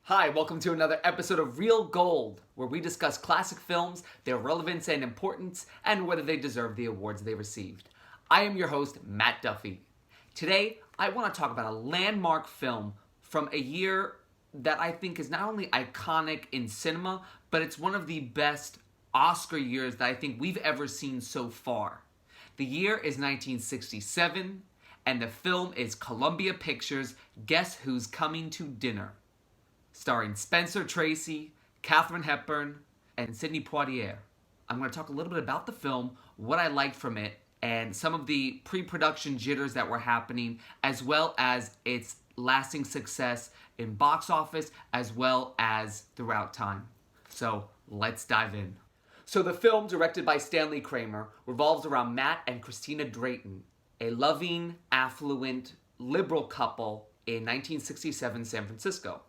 Hi, welcome to another episode of Real Gold, where we discuss classic films, their relevance and importance, and whether they deserve the awards they received. I am your host, Matt Duffy. Today, I want to talk about a landmark film from a year that I think is not only iconic in cinema, but it's one of the best Oscar years that I think we've ever seen so far. The year is 1967, and the film is Columbia Pictures' Guess Who's Coming to Dinner, starring Spencer Tracy, Katharine Hepburn, and Sidney Poitier. I'm going to talk a little bit about the film, what I liked from it, and some of the pre-production jitters that were happening, as well as its lasting success in box office, as well as throughout time. So, let's dive in. So the film, directed by Stanley Kramer, revolves around Matt and Christina Drayton, a loving, affluent, liberal couple in 1967 San Francisco.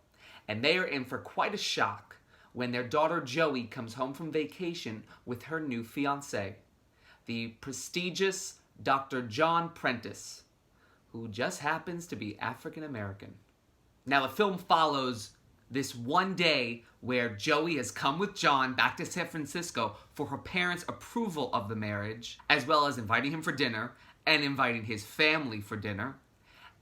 And they are in for quite a shock when their daughter Joey comes home from vacation with her new fiancé, the prestigious Dr. John Prentice, who just happens to be African American. Now the film follows this one day where Joey has come with John back to San Francisco for her parents' approval of the marriage, as well as inviting him for dinner and inviting his family for dinner.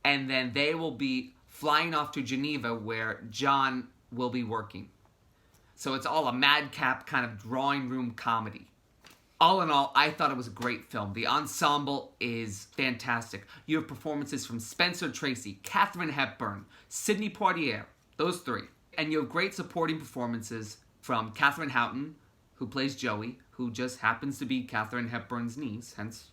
And then they will be flying off to Geneva where John will be working. So it's all a madcap kind of drawing room comedy. All in all, I thought it was a great film. The ensemble is fantastic. You have performances from Spencer Tracy, Katharine Hepburn, Sidney Poitier, those three. And you have great supporting performances from Katherine Houghton, who plays Joey, who just happens to be Katharine Hepburn's niece, hence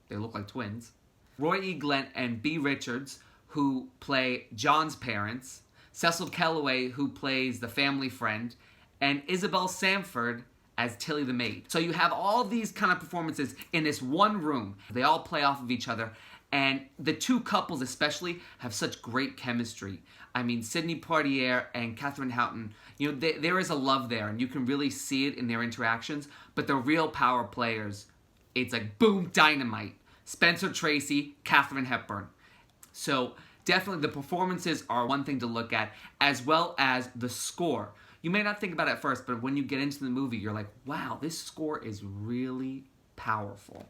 they look like twins. Roy E. Glent and B. Richards, who play John's parents, Cecil Kellaway, who plays the family friend, and Isabel Sanford as Tilly the maid. So you have all these kind of performances in this one room. They all play off of each other, and the two couples especially have such great chemistry. I mean, Sidney Poitier and Katharine Houghton, you know, there is a love there, and you can really see it in their interactions, but the real power players, it's like boom, dynamite. Spencer Tracy, Katharine Hepburn. So definitely the performances are one thing to look at, as well as the score. You may not think about it at first, but when you get into the movie, you're like, wow, this score is really powerful.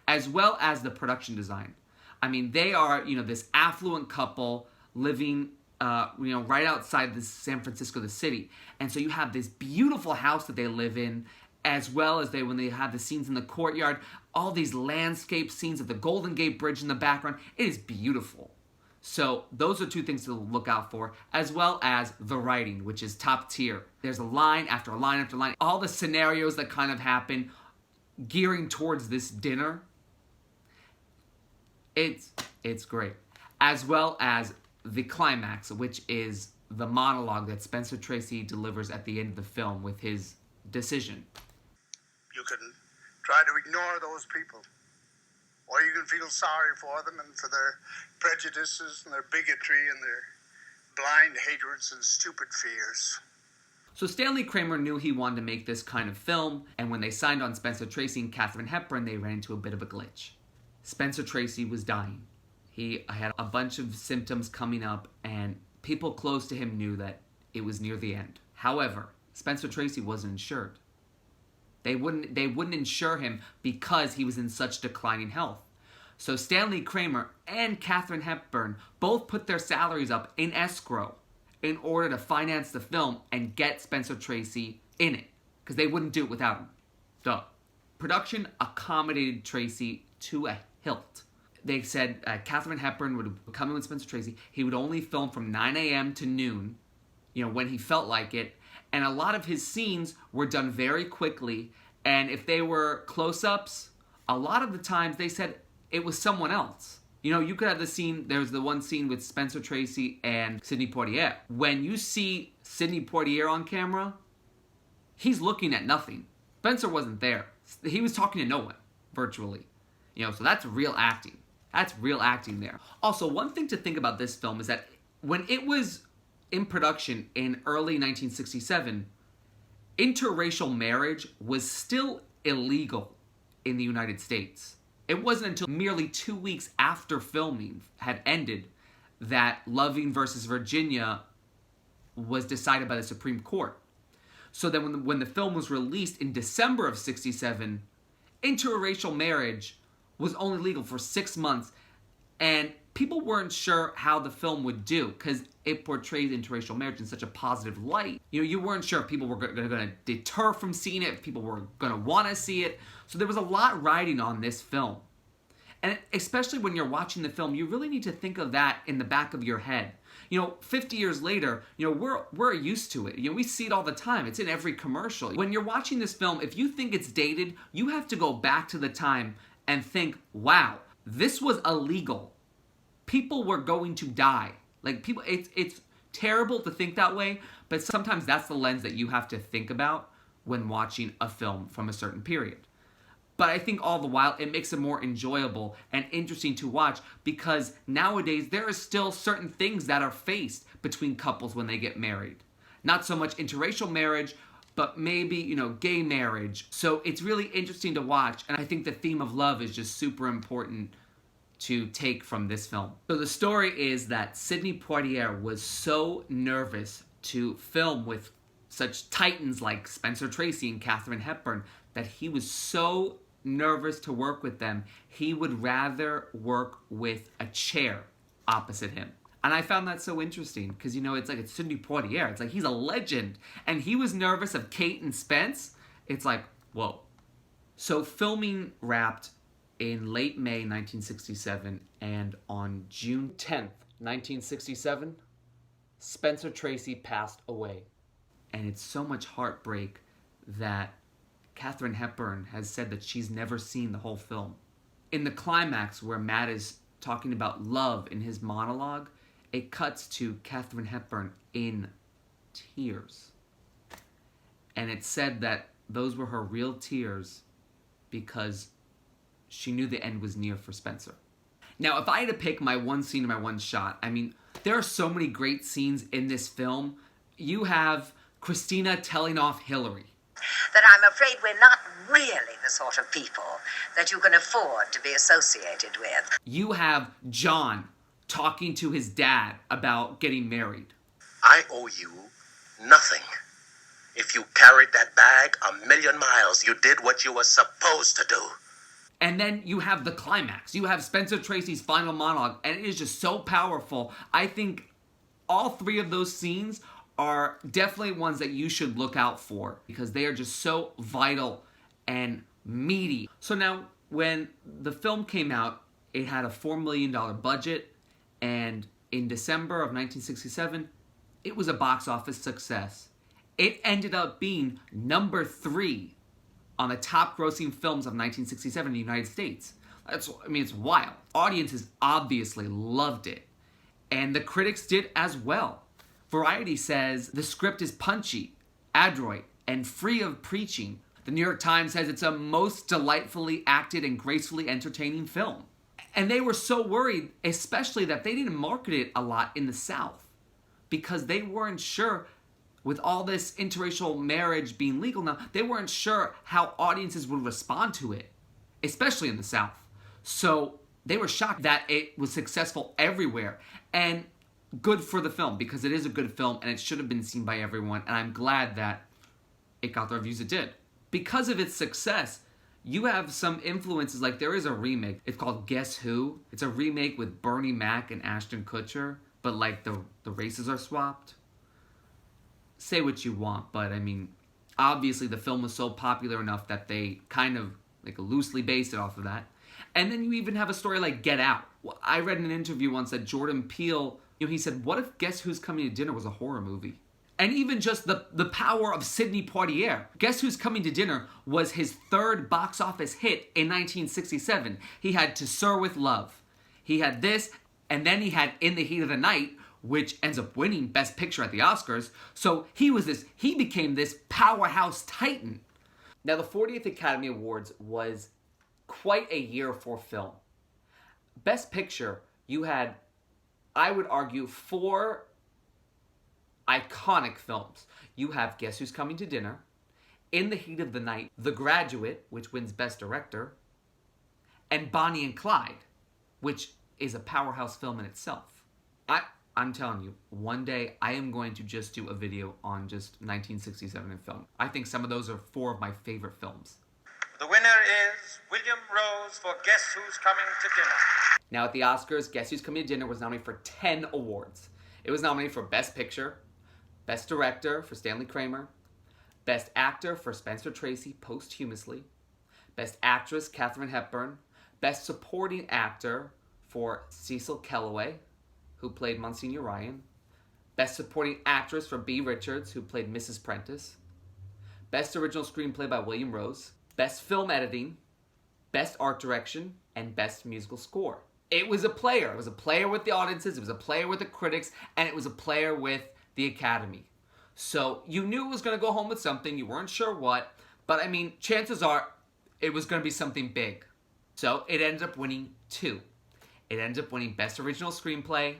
As well as the production design. I mean, they are, this affluent couple living, right outside this San Francisco, the city. And so you have this beautiful house that they live in, as well as when they have the scenes in the courtyard, all these landscape scenes of the Golden Gate Bridge in the background. It is beautiful. So those are two things to look out for, as well as the writing, which is top tier. There's a line after a line after line. All the scenarios that kind of happen gearing towards this dinner. It's great. As well as the climax, which is the monologue that Spencer Tracy delivers at the end of the film with his decision. You can try to ignore those people, or you can feel sorry for them and for their prejudices and their bigotry and their blind hatreds and stupid fears. So Stanley Kramer knew he wanted to make this kind of film, and when they signed on Spencer Tracy and Katharine Hepburn, they ran into a bit of a glitch. Spencer Tracy was dying. He had a bunch of symptoms coming up, and people close to him knew that it was near the end. However, Spencer Tracy wasn't insured. They wouldn't insure him because he was in such declining health. So Stanley Kramer and Katharine Hepburn both put their salaries up in escrow in order to finance the film and get Spencer Tracy in it, because they wouldn't do it without him. Duh. Production accommodated Tracy to a hilt. They said Katharine Hepburn would come in with Spencer Tracy. He would only film from 9 a.m. to noon, when he felt like it. And a lot of his scenes were done very quickly. And if they were close-ups, a lot of the times they said it was someone else. You could have the scene, there's the one scene with Spencer Tracy and Sidney Poitier. When you see Sidney Poitier on camera, he's looking at nothing. Spencer wasn't there. He was talking to no one, virtually. So that's real acting. That's real acting there. Also, one thing to think about this film is that when it was in production in early 1967, interracial marriage was still illegal in the United States. It wasn't until merely 2 weeks after filming had ended that Loving versus Virginia was decided by the Supreme Court. So then when the film was released in December of 67, interracial marriage was only legal for 6 months, and people weren't sure how the film would do because it portrayed interracial marriage in such a positive light. You weren't sure if people were going to deter from seeing it, if people were going to want to see it. So there was a lot riding on this film. And especially when you're watching the film, you really need to think of that in the back of your head. 50 years later, we're used to it. We see it all the time. It's in every commercial. When you're watching this film, if you think it's dated, you have to go back to the time and think, wow, this was illegal. People were going to die. It's terrible to think that way, but sometimes that's the lens that you have to think about when watching a film from a certain period. But I think all the while, it makes it more enjoyable and interesting to watch because nowadays there are still certain things that are faced between couples when they get married. Not so much interracial marriage, but maybe, gay marriage. So it's really interesting to watch, and I think the theme of love is just super important to take from this film. So the story is that Sidney Poitier was so nervous to film with such titans like Spencer Tracy and Katharine Hepburn that he was so nervous to work with them, he would rather work with a chair opposite him. And I found that so interesting because, it's Sidney Poitier. It's like he's a legend. And he was nervous of Kate and Spence. It's like, whoa. So filming wrapped in late May 1967, and on June 10th, 1967, Spencer Tracy passed away. And it's so much heartbreak that Katharine Hepburn has said that she's never seen the whole film. In the climax where Matt is talking about love in his monologue, it cuts to Katharine Hepburn in tears. And it said that those were her real tears because she knew the end was near for Spencer. Now, if I had to pick my one scene and my one shot, there are so many great scenes in this film. You have Christina telling off Hillary. That I'm afraid we're not really the sort of people that you can afford to be associated with. You have John talking to his dad about getting married. I owe you nothing. If you carried that bag 1,000,000 miles, you did what you were supposed to do. And then you have the climax. You have Spencer Tracy's final monologue, and it is just so powerful. I think all three of those scenes are definitely ones that you should look out for because they are just so vital and meaty. So now, when the film came out, it had a $4 million budget, and in December of 1967, it was a box office success. It ended up being number 3 on the top grossing films of 1967 in the United States. It's wild. Audiences obviously loved it, and the critics did as well. Variety says the script is punchy, adroit, and free of preaching. The New York Times says it's a most delightfully acted and gracefully entertaining film. And they were so worried, especially that they didn't market it a lot in the South because they weren't sure, with all this interracial marriage being legal now, they weren't sure how audiences would respond to it, especially in the South. So they were shocked that it was successful everywhere. And good for the film because it is a good film and it should have been seen by everyone, and I'm glad that it got the reviews it did. Because of its success, you have some influences, like there is a remake. It's called Guess Who? It's a remake with Bernie Mac and Ashton Kutcher, but like the races are swapped. Say what you want, but obviously the film was so popular enough that they kind of loosely based it off of that. And then you even have a story like Get Out. I read in an interview once that Jordan Peele, he said, what if Guess Who's Coming to Dinner was a horror movie? And even just the power of Sidney Poitier. Guess Who's Coming to Dinner was his 3rd box office hit in 1967. He had To Sir with Love. He had this, and then he had In the Heat of the Night, which ends up winning Best Picture at the Oscars. So he became this powerhouse titan. Now, the 40th Academy Awards was quite a year for film. Best Picture, you had, I would argue, 4 iconic films. You have Guess Who's Coming to Dinner, In the Heat of the Night, The Graduate, which wins Best Director, and Bonnie and Clyde, which is a powerhouse film in itself. I'm telling you, one day I am going to just do a video on just 1967 in film. I think some of those are 4 of my favorite films. The winner is William Rose for Guess Who's Coming to Dinner. Now at the Oscars, Guess Who's Coming to Dinner was nominated for 10 awards. It was nominated for Best Picture, Best Director for Stanley Kramer, Best Actor for Spencer Tracy posthumously, Best Actress Katharine Hepburn, Best Supporting Actor for Cecil Kellaway, who played Monsignor Ryan, Best Supporting Actress for B. Richards, who played Mrs. Prentice, Best Original Screenplay by William Rose, Best Film Editing, Best Art Direction, and Best Musical Score. It was a player. It was a player with the audiences, it was a player with the critics, and it was a player with the Academy. So you knew it was going to go home with something. You weren't sure what, but I mean, chances are it was going to be something big. So it ended up winning 2. It ended up winning Best Original Screenplay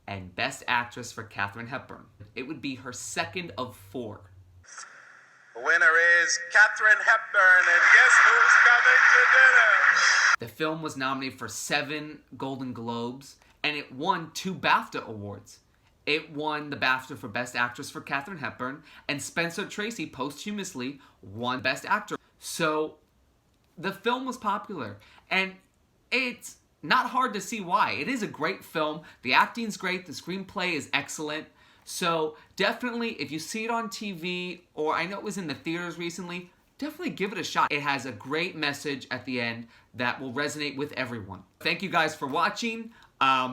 and Best Actress for Katharine Hepburn. It would be her second of 4. The winner is Katharine Hepburn, and guess who's coming to dinner? The film was nominated for 7 Golden Globes, and it won 2 BAFTA awards. It won the BAFTA for Best Actress for Katharine Hepburn, and Spencer Tracy posthumously won Best Actor. So the film was popular, and it's not hard to see why. It is a great film. The acting's great. The screenplay is excellent. So definitely, if you see it on TV, or I know it was in the theaters recently, definitely give it a shot. It has a great message at the end that will resonate with everyone. Thank you guys for watching.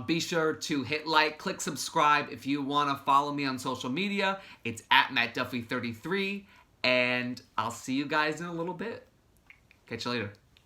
Be sure to hit like, click subscribe if you want to follow me on social media. It's at MattDuffy33, and I'll see you guys in a little bit. Catch you later.